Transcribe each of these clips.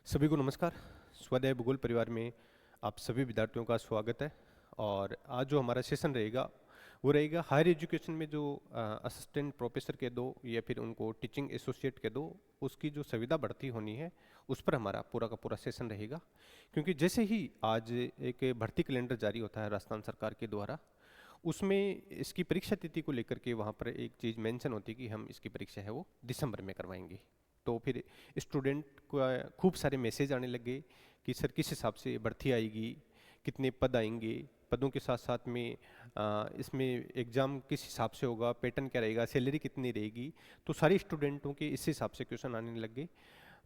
सभी को नमस्कार। स्वाध्याय भूगोल परिवार में आप सभी विद्यार्थियों का स्वागत है। और आज जो हमारा सेशन रहेगा वो रहेगा हायर एजुकेशन में जो असिस्टेंट प्रोफेसर के दो या फिर उनको टीचिंग एसोसिएट के दो उसकी जो सुविधा बढ़ती होनी है उस पर हमारा पूरा का पूरा सेशन रहेगा। क्योंकि जैसे ही आज एक भर्ती कैलेंडर जारी होता है राजस्थान सरकार के द्वारा, उसमें इसकी परीक्षा तिथि को लेकर के वहाँ पर एक चीज़ मेंशन होती है कि हम इसकी परीक्षा है वो दिसंबर में करवाएंगे। तो फिर स्टूडेंट को खूब सारे मैसेज आने लगे कि सर किस हिसाब से भर्ती आएगी, कितने पद आएंगे, पदों के साथ साथ में इसमें एग्ज़ाम किस हिसाब से होगा, पैटर्न क्या रहेगा, सैलरी कितनी रहेगी। तो सारे स्टूडेंटों के इस हिसाब से क्वेश्चन आने लगे।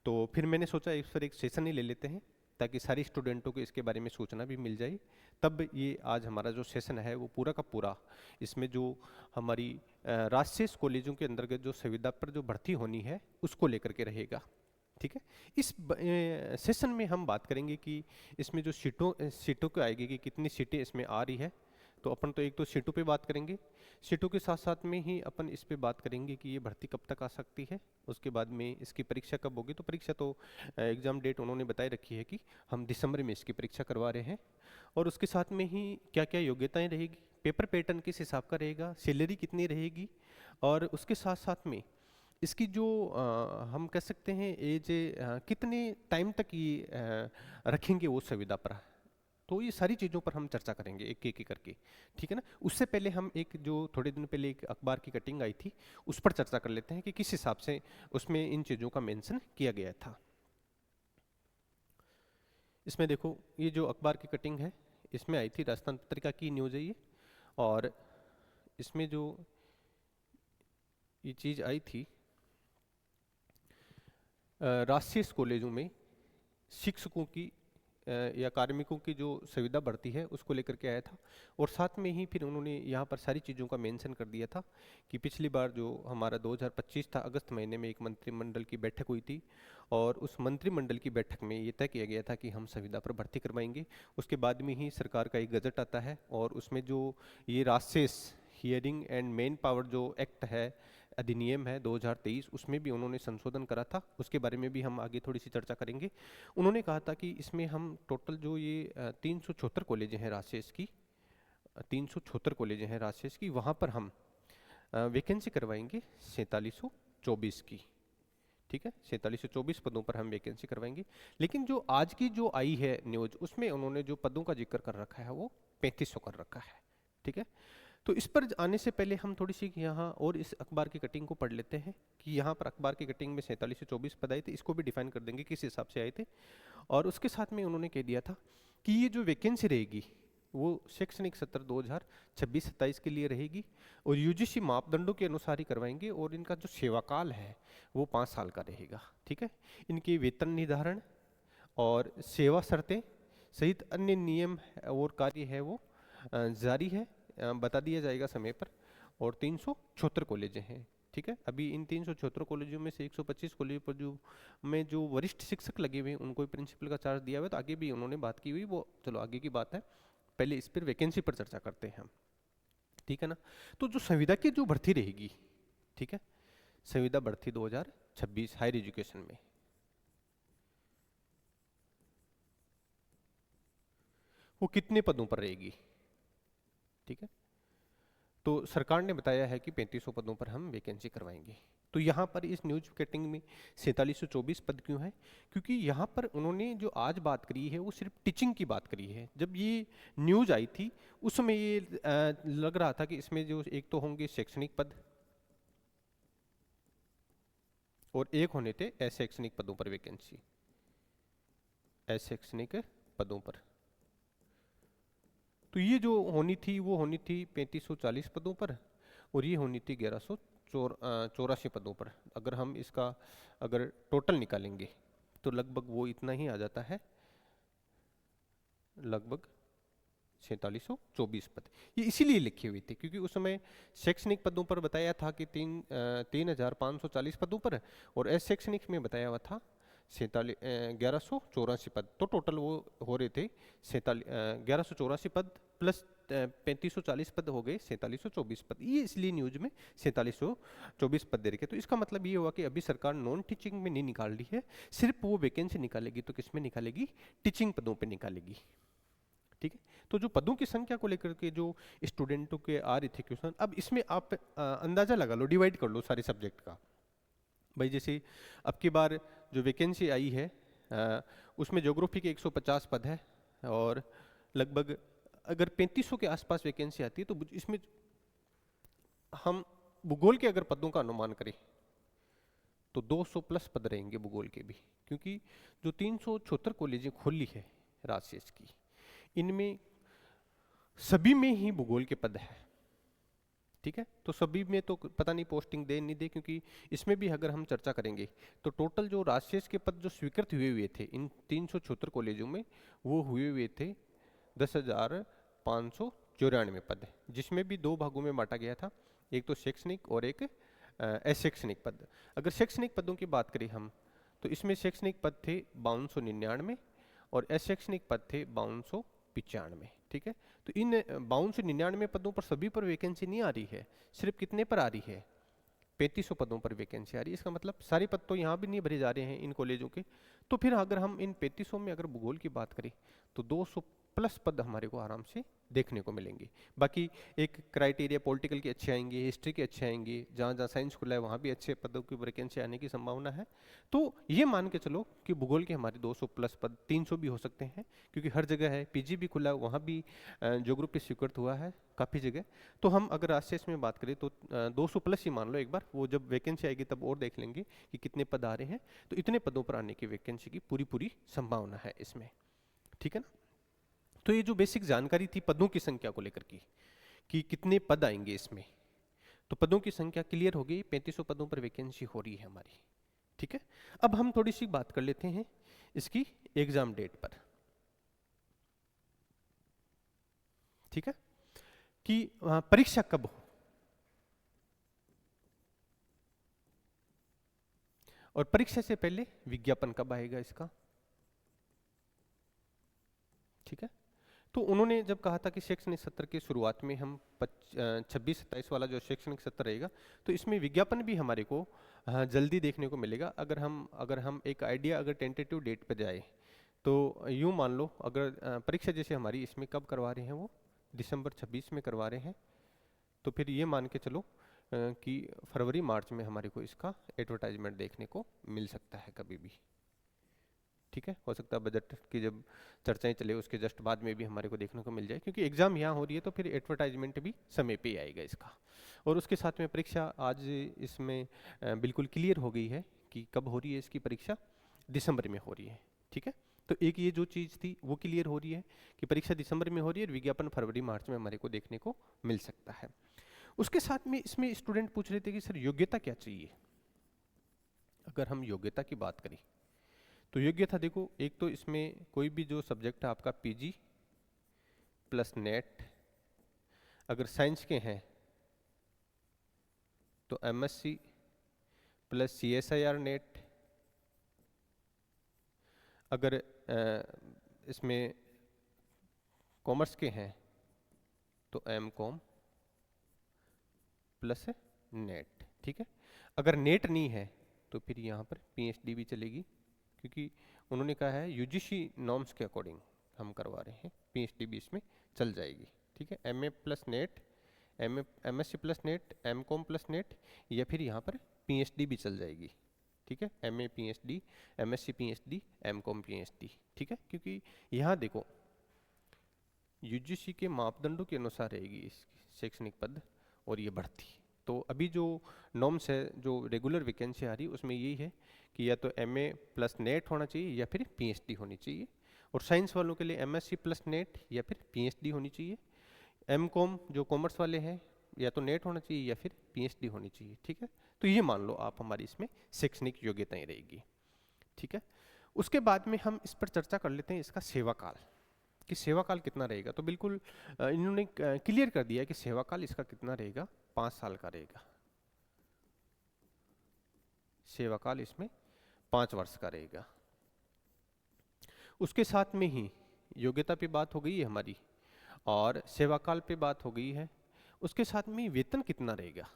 तो फिर मैंने सोचा इस पर एक सेशन ही ले लेते हैं ताकि सारे स्टूडेंटों को इसके बारे में सूचना भी मिल जाए। तब ये आज हमारा जो सेशन है वो पूरा का पूरा इसमें जो हमारी राजशेष कॉलेजों के अंतर्गत जो संविदा पर जो भर्ती होनी है उसको लेकर के रहेगा। ठीक है। इस सेशन में हम बात करेंगे कि इसमें जो सीटों को आएगी कि कितनी सीटें इसमें आ रही है। तो अपन तो एक तो सीटों पे बात करेंगे, सीटों के साथ साथ में ही अपन इस पे बात करेंगे कि ये भर्ती कब तक आ सकती है, उसके बाद में इसकी परीक्षा कब होगी। तो परीक्षा तो एग्ज़ाम डेट उन्होंने बताई रखी है कि हम दिसंबर में इसकी परीक्षा करवा रहे हैं। और उसके साथ में ही क्या क्या योग्यताएं रहेगी, पेपर पैटर्न किस हिसाब का रहेगा, सैलरी कितनी रहेगी, और उसके साथ साथ में इसकी जो हम कह सकते हैं एज कितने टाइम तक ये रखेंगे वो सुविधा पर। तो ये सारी चीज़ों पर हम चर्चा करेंगे एक एक करके। ठीक है ना। उससे पहले हम एक जो थोड़े दिन पहले एक अखबार की कटिंग आई थी उस पर चर्चा कर लेते हैं कि किस हिसाब से उसमें इन चीज़ों का मेंशन किया गया था। इसमें देखो ये जो अखबार की कटिंग है इसमें आई थी, राजस्थान पत्रिका की न्यूज़ है ये। और इसमें जो ये चीज़ आई थी राजकीय कॉलेजों में शिक्षकों की या कार्मिकों की जो सुविधा बढ़ती है उसको लेकर के आया था। और साथ में ही फिर उन्होंने यहाँ पर सारी चीज़ों का मेंशन कर दिया था कि पिछली बार जो हमारा 2025 था अगस्त महीने में एक मंत्रिमंडल की बैठक हुई थी और उस मंत्रिमंडल की बैठक में ये तय किया गया था कि हम सुविधा पर भर्ती करवाएंगे। उसके बाद में ही सरकार का एक गजट आता है और उसमें जो ये राजशेष हियरिंग एंड मेन पावर जो एक्ट है, अधिनियम है 2023, उसमें भी उन्होंने संशोधन करा था। उसके बारे में भी हम आगे थोड़ी सी चर्चा करेंगे। उन्होंने कहा था कि इसमें हम टोटल जो ये 376 कॉलेजें हैं राजशेष की, 376 कॉलेजें हैं राजशेष की, वहाँ पर हम वैकेंसी करवाएंगे 4724 की। ठीक है, 4724 पदों पर हम वैकेंसी करवाएंगे। लेकिन जो आज की जो आई है न्यूज़ उसमें उन्होंने जो पदों का जिक्र कर रखा है वो 3500 कर रखा है। ठीक है। तो इस पर आने से पहले हम थोड़ी सी यहाँ और इस अखबार की कटिंग को पढ़ लेते हैं कि यहाँ पर अखबार की कटिंग में 47 से 24 पद आए थे, इसको भी डिफाइन कर देंगे किस हिसाब से आए थे। और उसके साथ में उन्होंने कह दिया था कि ये जो वैकेंसी रहेगी वो शैक्षणिक सत्र 2026-27 के लिए रहेगी और यूजीसी मापदंडों के अनुसार ही करवाएंगे और इनका जो सेवाकाल है वो 5 साल का रहेगा। ठीक है। इनके वेतन निर्धारण और सेवा शर्तें सहित अन्य नियम और कार्य है वो जारी है, बता दिया जाएगा समय पर। और 376 कॉलेजें हैं। ठीक है। अभी इन 376 कॉलेजों में से 125 कॉलेज पर जो वरिष्ठ शिक्षक लगे हुए हैं उनको प्रिंसिपल का चार्ज दिया हुआ है। तो आगे भी उन्होंने बात की हुई, वो चलो आगे की बात है, पहले इस पर वैकेंसी पर चर्चा करते हैं हम। ठीक है ना। तो जो संविदा की जो भर्ती रहेगी, ठीक है, संविदा भर्ती 2026 हायर एजुकेशन में, वो कितने पदों पर रहेगी। ठीक है। तो सरकार ने बताया है कि 3500 पदों पर हम वैकेंसी करवाएंगे। तो यहाँ पर इस न्यूज कटिंग में 4724 पद क्यों है, क्योंकि यहाँ पर उन्होंने जो आज बात करी है वो सिर्फ टीचिंग की बात करी है। जब ये न्यूज आई थी उस समय ये लग रहा था कि इसमें जो एक तो होंगे शैक्षणिक पद और एक होने थे अशैक्षणिक पदों पर वैकेंसी, अशैक्षणिक पदों पर। तो ये जो होनी थी वो होनी थी 3540 पदों पर और ये होनी थी 1184 पदों पर। अगर हम इसका अगर टोटल निकालेंगे तो लगभग वो इतना ही आ जाता है, लगभग 4724 पद। ये इसीलिए लिखे हुए थे क्योंकि उस समय शैक्षणिक पदों पर बताया था कि 3540 पदों पर और अशैक्षणिक में बताया हुआ था 1184 पद। तो टोटल वो हो रहे थे 1184 पद प्लस 3540 पद हो गए 4724 पद, ये इसलिए न्यूज में 4724 पद दे रखे। तो इसका मतलब ये हुआ कि अभी सरकार नॉन टीचिंग में नहीं निकाल रही है, सिर्फ वो वैकेंसी निकालेगी तो किस में निकालेगी, टीचिंग पदों पे निकालेगी। ठीक है, तो जो पदों की संख्या को लेकर के जो स्टूडेंटों के आ रहे थे क्वेश्चन, अब इसमें आप अंदाजा लगा लो, डिवाइड कर लो सारे सब्जेक्ट का। भाई जैसे अब की बार जो वैकेंसी आई है उसमें ज्योग्राफी के 150 पद है, और लगभग अगर 3500 के आसपास वैकेंसी आती है तो इसमें हम भूगोल के अगर पदों का अनुमान करें तो 200 प्लस पद रहेंगे भूगोल के भी, क्योंकि जो 376 कॉलेजें खोली है राजशेष की, इनमें सभी में ही भूगोल के पद है। ठीक है, तो सभी में तो पता नहीं पोस्टिंग दे नहीं दे, क्योंकि इसमें भी अगर हम चर्चा करेंगे तो टोटल जो राजशेष के पद जो स्वीकृत हुए थे इन 376 कॉलेजों में, वो हुए थे 10,594 पद, जिसमें भी दो भागों में बांटा गया था, एक तो शैक्षणिक और एक अशैक्षणिक पद। अगर शैक्षणिक पदों की बात करें हम तो इसमें शैक्षणिक पद थे 5299 और अशैक्षणिक पद थे 5295। ठीक है, तो इन 5299 पदों पर सभी पर वैकेंसी नहीं आ रही है, सिर्फ कितने पर आ रही है, 3500 पदों पर वैकेंसी आ रही है। इसका मतलब सारे पद तो यहाँ भी नहीं भरे जा रहे हैं इन कॉलेजों के। तो फिर अगर हम इन 3500 में अगर भूगोल की बात करें तो 200 प्लस पद हमारे को आराम से देखने को मिलेंगे। बाकी एक क्राइटेरिया पॉलिटिकल के अच्छे आएंगे, हिस्ट्री के अच्छे आएंगे, जहाँ जहाँ साइंस खुला है वहाँ भी अच्छे पदों की वैकेंसी आने की संभावना है। तो ये मान के चलो कि भूगोल के हमारे 200 प्लस पद, 300 भी हो सकते हैं, क्योंकि हर जगह है, पीजी भी खुला है, वहाँ भी ज्योग्राफी स्वीकृत हुआ है काफ़ी जगह। तो हम अगर राजशेष में बात करें तो 200 प्लस ही मान लो एक बार, वो जब वैकेंसी आएगी तब और देख लेंगे कि कितने पद आ रहे हैं। तो इतने पदों पर आने की वैकेंसी की पूरी संभावना है इसमें। ठीक है ना, तो ये जो बेसिक जानकारी थी पदों की संख्या को लेकर की कि कितने पद आएंगे इसमें, तो पदों की संख्या क्लियर हो गई, 3500 पदों पर वैकेंसी हो रही है हमारी। ठीक है, अब हम थोड़ी सी बात कर लेते हैं इसकी एग्जाम डेट पर। ठीक है, कि परीक्षा कब हो और परीक्षा से पहले विज्ञापन कब आएगा इसका। ठीक है, तो उन्होंने जब कहा था कि शैक्षणिक सत्र की शुरुआत में हम 26-27 वाला जो शैक्षणिक सत्र रहेगा, तो इसमें विज्ञापन भी हमारे को जल्दी देखने को मिलेगा। अगर हम एक आइडिया अगर टेंटेटिव डेट पर जाए तो यूँ मान लो, अगर परीक्षा जैसे हमारी इसमें कब करवा रहे हैं, वो दिसंबर 26 में करवा रहे हैं, तो फिर ये मान के चलो कि फरवरी मार्च में हमारे को इसका एडवर्टाइजमेंट देखने को मिल सकता है कभी भी। ठीक है, हो सकता है बजट की जब चर्चाएं चले उसके जस्ट बाद में भी हमारे को देखने को मिल जाए, क्योंकि एग्जाम यहाँ हो रही है तो फिर एडवर्टाइजमेंट भी समय पे ही आएगा इसका। और उसके साथ में परीक्षा आज इसमें बिल्कुल क्लियर हो गई है कि कब हो रही है इसकी परीक्षा, दिसंबर में हो रही है। ठीक है, तो एक ये जो चीज़ थी वो क्लियर हो रही है कि परीक्षा दिसंबर में हो रही है और विज्ञापन फरवरी मार्च में हमारे को देखने को मिल सकता है। उसके साथ में इसमें स्टूडेंट पूछ रहे थे कि सर योग्यता क्या चाहिए। अगर हम योग्यता की बात करें तो योग्यता देखो, एक तो इसमें कोई भी जो सब्जेक्ट है आपका पीजी प्लस नेट, अगर साइंस के हैं तो एमएससी प्लस सीएसआईआर नेट, अगर इसमें कॉमर्स के हैं तो एमकॉम प्लस नेट। ठीक है, अगर नेट नहीं है तो फिर यहाँ पर पीएचडी भी चलेगी, क्योंकि उन्होंने कहा है यूजीसी नॉर्म्स के अकॉर्डिंग हम करवा रहे हैं, पीएचडी भी इसमें चल जाएगी। ठीक है, MA plus NET, MSc plus NET, MCom plus NET, या फिर यहाँ पर पीएचडी भी चल जाएगी। ठीक है, MA PhD, MSc PhD, MCom PhD. ठीक है, क्योंकि यहाँ देखो यूजीसी के मापदंडों के अनुसार रहेगी इसकी शैक्षणिक पद और ये बढ़ती। तो अभी जो नॉर्म्स है, जो रेगुलर वैकेंसी आ रही है उसमें यही है कि या तो एमए प्लस नेट होना चाहिए या फिर पीएचडी होनी चाहिए, और साइंस वालों के लिए एमएससी प्लस नेट या फिर पीएचडी होनी चाहिए। एमकॉम जो कॉमर्स वाले हैं या तो नेट होना चाहिए या फिर पीएचडी होनी चाहिए। ठीक है, तो ये मान लो आप हमारी इसमें शैक्षणिक योग्यताएं रहेगी। ठीक है, उसके बाद में हम इस पर चर्चा कर लेते हैं इसका सेवा काल, कि सेवा काल कितना रहेगा। तो बिल्कुल इन्होंने क्लियर कर दिया है कि सेवा काल इसका कितना रहेगा, 5 साल का रहेगा। सेवा काल इसमें 5 वर्ष का रहेगा। उसके साथ में ही योग्यता पे बात हो गई है हमारी। और सेवाकाल पे बात हो गई है। उसके साथ में वेतन कितना रहेगा,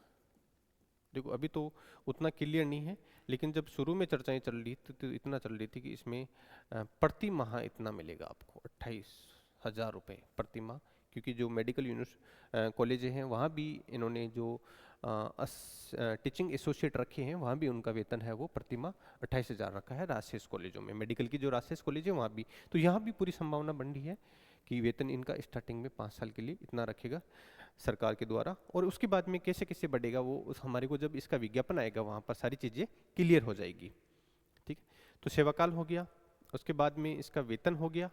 देखो अभी तो उतना क्लियर नहीं है, लेकिन जब शुरू में चर्चाएं चल रही थी तो इतना चल रही थी कि इसमें प्रति माह इतना मिलेगा आपको 28,000 रुपये प्रति माह, क्योंकि जो मेडिकल कॉलेज हैं वहाँ भी इन्होंने जो टीचिंग एसोसिएट रखे हैं वहाँ भी उनका वेतन है वो प्रति माह 28,000 रखा है राजशेष कॉलेजों में, मेडिकल की जो राजशेष कॉलेज है वहाँ भी। तो यहाँ भी पूरी संभावना बन रही है कि वेतन इनका स्टार्टिंग में 5 साल के लिए इतना रखेगा सरकार के द्वारा, और उसके बाद में कैसे कैसे बढ़ेगा वो हमारे को जब इसका विज्ञापन आएगा वहाँ पर सारी चीज़ें क्लियर हो जाएगी। ठीक है, तो सेवाकाल हो गया, उसके बाद में इसका वेतन हो गया।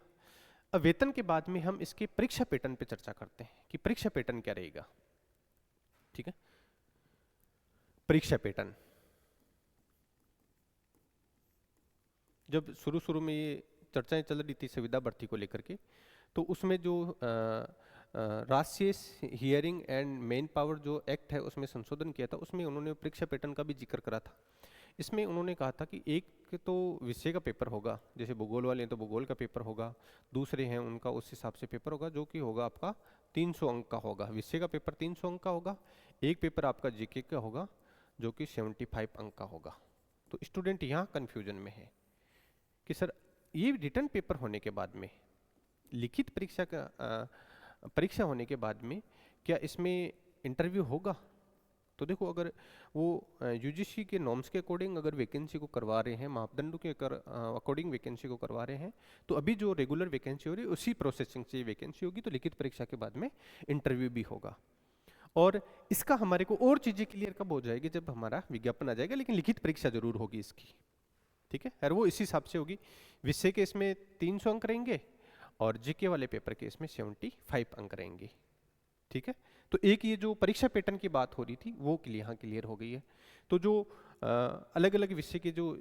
अब वेतन के बाद में हम इसके परीक्षा पैटर्न पे चर्चा करते हैं कि परीक्षा पैटर्न क्या रहेगा। ठीक है, परीक्षा पैटर्न जब शुरू शुरू में ये चर्चाएं चल रही थी संविदा भर्ती को लेकर के, तो उसमें जो राजशेष हियरिंग एंड मेन पावर जो एक्ट है उसमें संशोधन किया था, उसमें उन्होंने परीक्षा पैटर्न का भी जिक्र करा था। इसमें उन्होंने कहा था कि एक तो विषय का पेपर होगा, जैसे भूगोल वाले हैं तो भूगोल का पेपर होगा, दूसरे हैं उनका उस हिसाब से पेपर होगा जो कि होगा आपका 300 अंक का होगा, विषय का पेपर 300 अंक का होगा, एक पेपर आपका जीके का होगा जो कि 75 अंक का होगा। तो स्टूडेंट यहाँ कन्फ्यूजन में है कि सर ये रिटर्न पेपर होने के बाद में, लिखित परीक्षा का परीक्षा होने के बाद में क्या इसमें इंटरव्यू होगा? तो देखो अगर वो यूजीसी के नॉर्म्स के अकॉर्डिंग अगर वैकेंसी को करवा रहे हैं, मापदंडों के अकॉर्डिंग वैकेंसी को करवा रहे हैं, तो अभी जो रेगुलर वैकेंसी हो रही है उसी प्रोसेसिंग से वैकेंसी होगी, तो लिखित परीक्षा के बाद में इंटरव्यू भी होगा। और इसका हमारे को और चीज़ें क्लियर कब हो जाएगी, जब हमारा विज्ञापन आ जाएगा, लेकिन लिखित परीक्षा जरूर होगी इसकी। ठीक है, और वो इसी हिसाब से होगी, विषय के इसमें 300 अंक रहेंगे और जीके वाले पेपर के इसमें 75 अंक रहेंगे। ठीक है, तो एक ये जो परीक्षा पैटर्न की बात हो रही थी वो यहाँ क्लियर हो गई है। तो जो अलग अलग विषय के जो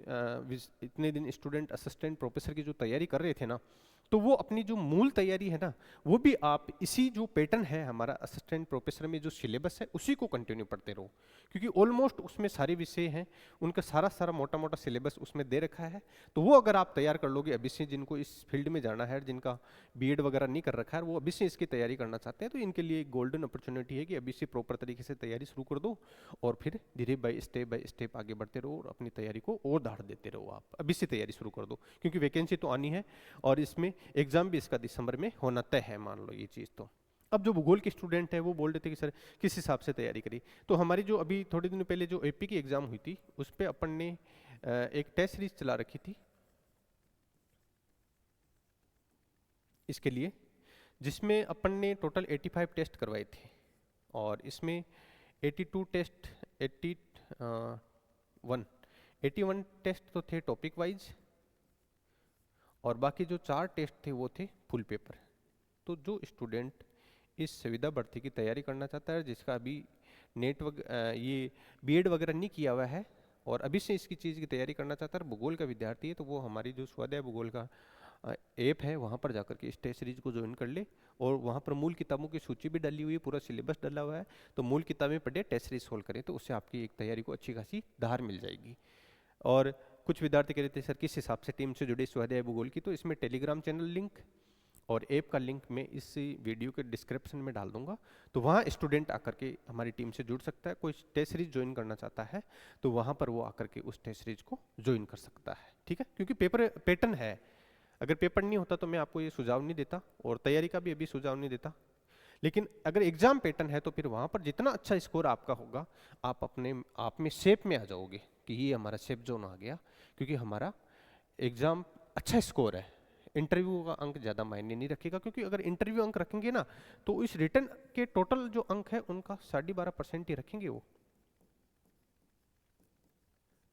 इतने दिन स्टूडेंट असिस्टेंट प्रोफेसर की जो तैयारी कर रहे थे ना, तो वो अपनी जो मूल तैयारी है ना वो भी आप इसी जो पैटर्न है हमारा असिस्टेंट प्रोफेसर में जो सिलेबस है उसी को कंटिन्यू पढ़ते रहो, क्योंकि ऑलमोस्ट उसमें सारे विषय हैं, उनका सारा मोटा मोटा सिलेबस उसमें दे रखा है। तो वो अगर आप तैयार कर लोगे, अभी से जिनको इस फील्ड में जाना है, जिनका बीएड वगैरह नहीं कर रखा है, वो अभी से इसकी तैयारी करना चाहते हैं, तो इनके लिए एक गोल्डन अपॉर्चुनिटी है कि अभी से प्रॉपर तरीके से तैयारी शुरू कर दो और फिर धीरे बाय स्टेप आगे बढ़ते रहो और अपनी तैयारी को और दाढ़ देते रहो। आप अभी से तैयारी शुरू कर दो, क्योंकि वैकेंसी तो आनी है और इसमें एग्जाम भी इसका दिसंबर में होना तय है, मान लो ये चीज़। तो अब जो भूगोल के स्टूडेंट है वो बोल रहे थे कि सर किस हिसाब से तैयारी करी, तो हमारी जो अभी थोड़े दिन पहले जो एपी की एग्जाम हुई थी उस पर अपन ने एक टेस्ट सीरीज चला रखी थी इसके लिए, जिसमें अपन ने टोटल 85 टेस्ट करवाए थे और इसमें 82 टेस्ट 81 टेस्ट तो थे टॉपिक वाइज और बाकी जो 4 टेस्ट थे वो थे फुल पेपर। तो जो स्टूडेंट इस संविदा भर्ती की तैयारी करना चाहता है, जिसका अभी ये बीएड वगैरह नहीं किया हुआ है और अभी से इसकी चीज़ की तैयारी करना चाहता है, भूगोल का विद्यार्थी है, तो वो हमारी जो स्वाध्याय भूगोल का ऐप है वहाँ पर जाकर के इस टेस्ट सीरीज को ज्वाइन कर ले, और वहाँ पर मूल किताबों की सूची भी डाली हुई है, पूरा सिलेबस डाला हुआ है, तो मूल किताबें पढ़े, टेस्ट सीरीज सोल्व करें, तो उससे आपकी एक तैयारी को अच्छी खासी धार मिल जाएगी। और कुछ विद्यार्थी कह रहे थे सर किस हिसाब से टीम से जुड़े स्वाध्याय भूगोल की, तो इसमें टेलीग्राम चैनल लिंक और ऐप का लिंक मैं इस वीडियो के डिस्क्रिप्शन में डाल दूंगा, तो वहाँ स्टूडेंट आकर के हमारी टीम से जुड़ सकता है। कोई टेस्ट सीरीज ज्वाइन करना चाहता है तो वहाँ पर वो आकर के उस टेस्ट सीरीज को ज्वाइन कर सकता है। ठीक है, क्योंकि पेपर पैटर्न है, अगर पेपर नहीं होता तो मैं आपको ये सुझाव नहीं देता और तैयारी का भी अभी सुझाव नहीं देता, लेकिन अगर एग्जाम पैटर्न है तो फिर वहाँ पर जितना अच्छा स्कोर आपका होगा आप अपने आप में शेप में आ जाओगे कि ये हमारा शेप जोन आ गया, क्योंकि हमारा एग्जाम अच्छा स्कोर है। इंटरव्यू का अंक ज़्यादा मायने नहीं रखेगा, क्योंकि अगर इंटरव्यू अंक रखेंगे ना तो इस रिटर्न के टोटल जो अंक है उनका 12.5% ही रखेंगे वो,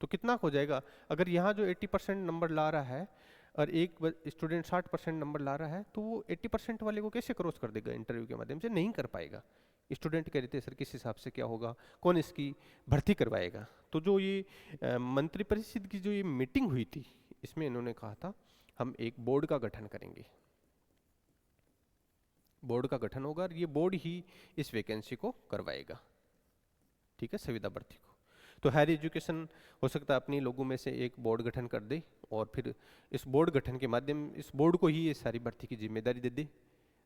तो कितना हो जाएगा। अगर यहाँ जो 80% नंबर ला रहा है और एक स्टूडेंट 60% नंबर ला रहा है तो वो 80% वाले को कैसे क्रॉस कर देगा इंटरव्यू के माध्यम से, नहीं कर पाएगा। स्टूडेंट कह रहे थे सर किस हिसाब से क्या होगा, कौन इसकी भर्ती करवाएगा। तो जो ये मंत्रिपरिषद की जो ये मीटिंग हुई थी इसमें इन्होंने कहा था हम एक बोर्ड का गठन करेंगे, बोर्ड का गठन होगा और ये बोर्ड ही इस वैकेंसी को करवाएगा। ठीक है, संविदा भर्ती को। तो हायर एजुकेशन हो सकता है अपनी लोगों में से एक बोर्ड गठन कर दे और फिर इस बोर्ड गठन के माध्यम इस बोर्ड को ही ये सारी भर्ती की जिम्मेदारी दे दे,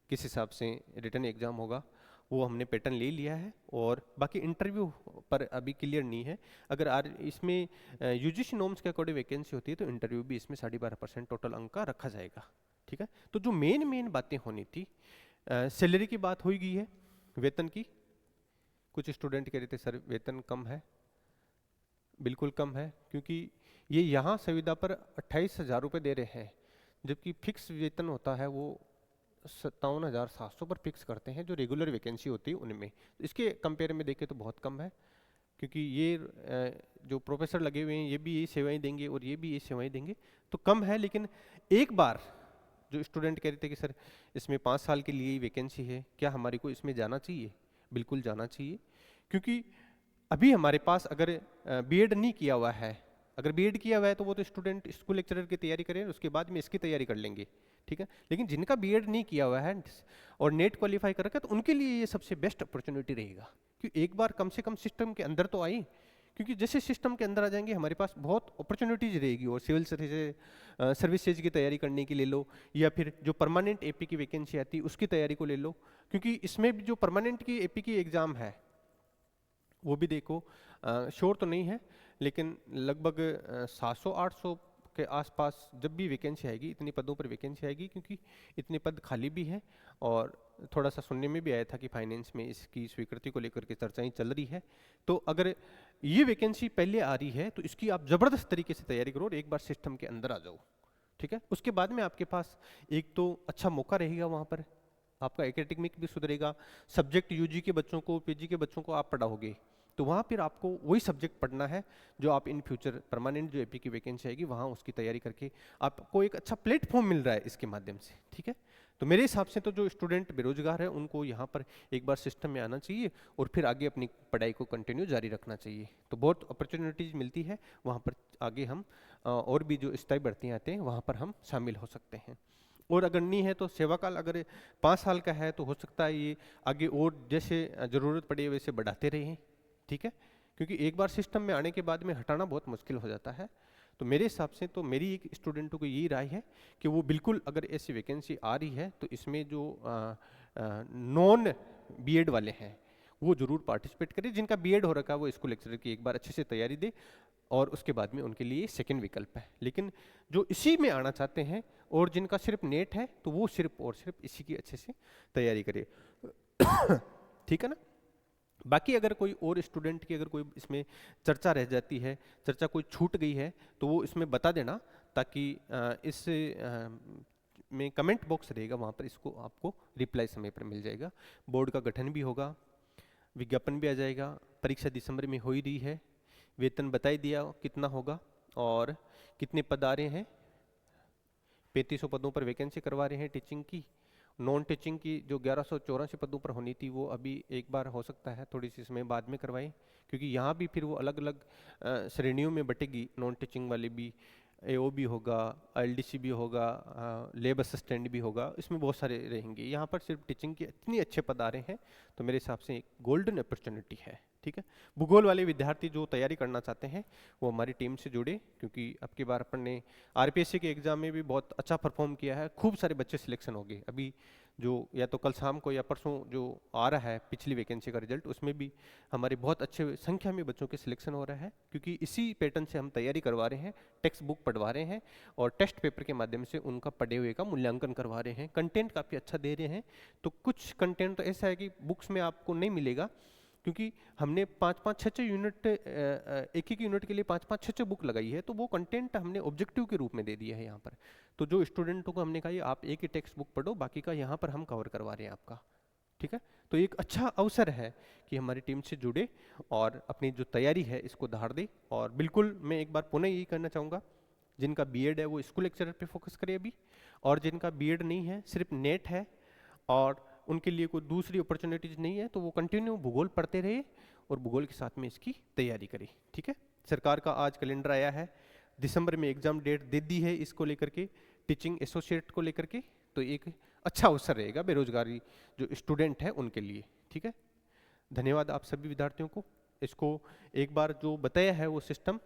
किस हिसाब से रिटन एग्ज़ाम होगा वो हमने पैटर्न ले लिया है, और बाकी इंटरव्यू पर अभी क्लियर नहीं है। अगर इसमें यूजीसी नॉर्म्स के अकॉर्डिंग वैकेंसी होती है तो इंटरव्यू भी इसमें 12.5% टोटल अंक का रखा जाएगा। ठीक है, तो जो मेन बातें होनी थी, सैलरी की बात हो गई है, वेतन की। कुछ स्टूडेंट कह रहे थे सर वेतन कम है, बिल्कुल कम है, क्योंकि ये यहाँ संविदा पर 28,000 रुपये दे रहे हैं, जबकि फिक्स वेतन होता है वो 57,700 पर फिक्स करते हैं जो रेगुलर वैकेंसी होती है उनमें। तो इसके कंपेयर में देखें तो बहुत कम है, क्योंकि ये जो प्रोफेसर लगे हुए हैं ये भी यही सेवाएं देंगे और ये भी यही सेवाएं देंगे, तो कम है। लेकिन एक बार जो स्टूडेंट कह रहे थे कि सर इसमें 5 साल के लिए ही वैकेंसी है, क्या हमारे को इसमें जाना चाहिए? बिल्कुल जाना चाहिए, क्योंकि अभी हमारे पास अगर बीएड नहीं किया हुआ है, अगर बीएड किया हुआ है तो वो तो स्टूडेंट स्कूल लेक्चरर की तैयारी करें, उसके बाद में इसकी तैयारी कर लेंगे। ठीक है, लेकिन जिनका बीएड नहीं किया हुआ है और नेट क्वालिफाई कर रखा है तो उनके लिए ये सबसे बेस्ट अपॉर्चुनिटी रहेगा कि एक बार कम से कम सिस्टम के अंदर तो आई, क्योंकि जैसे सिस्टम के अंदर आ जाएंगे हमारे पास बहुत अपॉर्चुनिटीज रहेगी। और सिविल सर्विसेज की तैयारी करने की ले लो, या फिर जो परमानेंट एपी की वैकेंसी आती है उसकी तैयारी को ले लो, क्योंकि इसमें भी जो परमानेंट की एपी की एग्ज़ाम है वो भी देखो, श्योर तो नहीं है लेकिन लगभग 700-800 के आसपास जब भी वैकेंसी आएगी, इतनी पदों पर वैकेंसी आएगी, क्योंकि इतने पद खाली भी हैं। और थोड़ा सा सुनने में भी आया था कि फाइनेंस में इसकी स्वीकृति को लेकर के चर्चाएं चल रही है। तो अगर ये वैकेंसी पहले आ रही है तो इसकी आप ज़बरदस्त तरीके से तैयारी करो और एक बार सिस्टम के अंदर आ जाओ। ठीक है, उसके बाद में आपके पास एक तो अच्छा मौका रहेगा, वहाँ पर आपका एकेडमिक भी सुधरेगा, सब्जेक्ट यूजी के बच्चों को, पीजी के बच्चों को आप पढ़ाओगे, तो वहाँ फिर आपको वही सब्जेक्ट पढ़ना है जो आप इन फ्यूचर परमानेंट जो एपी की वैकेंसी आएगी वहाँ उसकी तैयारी करके आपको एक अच्छा प्लेटफॉर्म मिल रहा है इसके माध्यम से। ठीक है, तो मेरे हिसाब से तो जो स्टूडेंट बेरोजगार है उनको यहाँ पर एक बार सिस्टम में आना चाहिए और फिर आगे अपनी पढ़ाई को कंटिन्यू जारी रखना चाहिए। तो बहुत अपॉर्चुनिटीज़ मिलती है वहाँ पर, आगे हम और भी जो स्थायी भर्तियाँ आते हैं वहाँ पर हम शामिल हो सकते हैं। और अगर नहीं है तो सेवा काल अगर 5 साल का है तो हो सकता है ये आगे और जैसे ज़रूरत पड़े वैसे बढ़ाते रहें। ठीक है, क्योंकि एक बार सिस्टम में आने के बाद में हटाना बहुत मुश्किल हो जाता है। तो मेरे हिसाब से तो मेरी एक स्टूडेंटों को यही राय है कि वो बिल्कुल अगर ऐसी वैकेंसी आ रही है तो इसमें जो नॉन बीएड वाले हैं वो जरूर पार्टिसिपेट करें। जिनका बीएड हो रखा है वो स्कूल लेक्चरर की एक बार अच्छे से तैयारी दे और उसके बाद में उनके लिए सेकंड विकल्प है। लेकिन जो इसी में आना चाहते हैं और जिनका सिर्फ नेट है तो वो सिर्फ और सिर्फ इसी की अच्छे से तैयारी करे। ठीक है ना। बाकी अगर कोई और स्टूडेंट की अगर कोई इसमें चर्चा रह जाती है, चर्चा कोई छूट गई है तो वो इसमें बता देना, ताकि इस में कमेंट बॉक्स रहेगा, वहाँ पर इसको आपको रिप्लाई समय पर मिल जाएगा। बोर्ड का गठन भी होगा, विज्ञापन भी आ जाएगा, परीक्षा दिसंबर में हो ही रही है, वेतन बता ही दिया कितना होगा और कितने पद आ रहे हैं। 3500 पदों पर वैकेंसी करवा रहे हैं टीचिंग की। नॉन टीचिंग की जो 1184 पदों पर होनी थी वो अभी एक बार हो सकता है थोड़ी सी समय बाद में करवाएं, क्योंकि यहाँ भी फिर वो अलग अलग श्रेणियों में बटेगी। नॉन टीचिंग वाले भी, एओ भी होगा, एलडीसी भी होगा, लेब असिस्टेंट भी होगा, इसमें बहुत सारे रहेंगे। यहाँ पर सिर्फ टीचिंग के इतने अच्छे पद आ रहे हैं तो मेरे हिसाब से एक गोल्डन अपॉर्चुनिटी है। ठीक है, भूगोल वाले विद्यार्थी जो तैयारी करना चाहते हैं वो हमारी टीम से जुड़े, क्योंकि अब की बार अपन ने आरपीएससी के एग्जाम में भी बहुत अच्छा परफॉर्म किया है, खूब सारे बच्चे सिलेक्शन हो गए। अभी जो या तो कल शाम को या परसों जो आ रहा है पिछली वैकेंसी का रिजल्ट, उसमें भी हमारे बहुत अच्छे संख्या में बच्चों के सिलेक्शन हो रहा है, क्योंकि इसी पैटर्न से हम तैयारी करवा रहे हैं, टेक्स्ट बुक पढ़वा रहे हैं और टेस्ट पेपर के माध्यम से उनका पढ़े हुए का मूल्यांकन करवा रहे हैं। कंटेंट काफ़ी अच्छा दे रहे हैं। तो कुछ कंटेंट तो ऐसा है कि बुक्स में आपको नहीं मिलेगा, क्योंकि हमने 5-5, 6-6 यूनिट, एक यूनिट के लिए 5-5, 6-6 बुक लगाई है, तो वो कंटेंट हमने ऑब्जेक्टिव के रूप में दे दिया है यहाँ पर। तो जो स्टूडेंटों को हमने कहा ये आप एक ही टेक्स्ट बुक पढ़ो, बाकी का यहाँ पर हम कवर करवा रहे हैं आपका। ठीक है, तो एक अच्छा अवसर है कि हमारी टीम से जुड़े और अपनी जो तैयारी है इसको धार दे। और बिल्कुल मैं एक बार पुनः यही कहना चाहूँगा, जिनका बीएड है वो स्कूल लेक्चरर पे फोकस करे अभी, और जिनका बीएड नहीं है सिर्फ नेट है और उनके लिए कोई दूसरी अपॉर्चुनिटीज नहीं है तो वो कंटिन्यू भूगोल पढ़ते रहे और भूगोल के साथ में इसकी तैयारी करें। ठीक है, सरकार का आज कैलेंडर आया है, दिसंबर में एग्जाम डेट दे दी है इसको लेकर के, टीचिंग एसोसिएट को लेकर के। तो एक अच्छा अवसर रहेगा बेरोजगारी जो स्टूडेंट है उनके लिए। ठीक है, धन्यवाद आप सभी विद्यार्थियों को। इसको एक बार जो बताया है वो सिस्टम,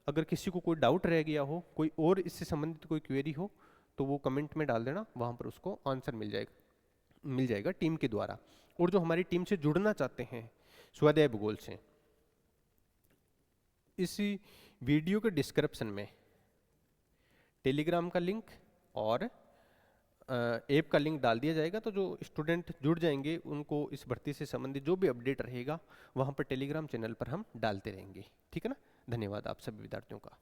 अगर किसी को कोई डाउट रह गया हो, कोई और इससे संबंधित कोई क्वेरी हो तो वो कमेंट में डाल देना, वहाँ पर उसको आंसर मिल जाएगा। मिल जाएगा टीम के द्वारा। और जो हमारी टीम से जुड़ना चाहते हैं स्वाध्याय भूगोल से, इसी वीडियो के डिस्क्रिप्शन में टेलीग्राम का लिंक और ऐप का लिंक डाल दिया जाएगा। तो जो स्टूडेंट जुड़ जाएंगे उनको इस भर्ती से संबंधित जो भी अपडेट रहेगा वहाँ पर टेलीग्राम चैनल पर हम डालते रहेंगे। ठीक है ना। धन्यवाद आप सभी विद्यार्थियों का।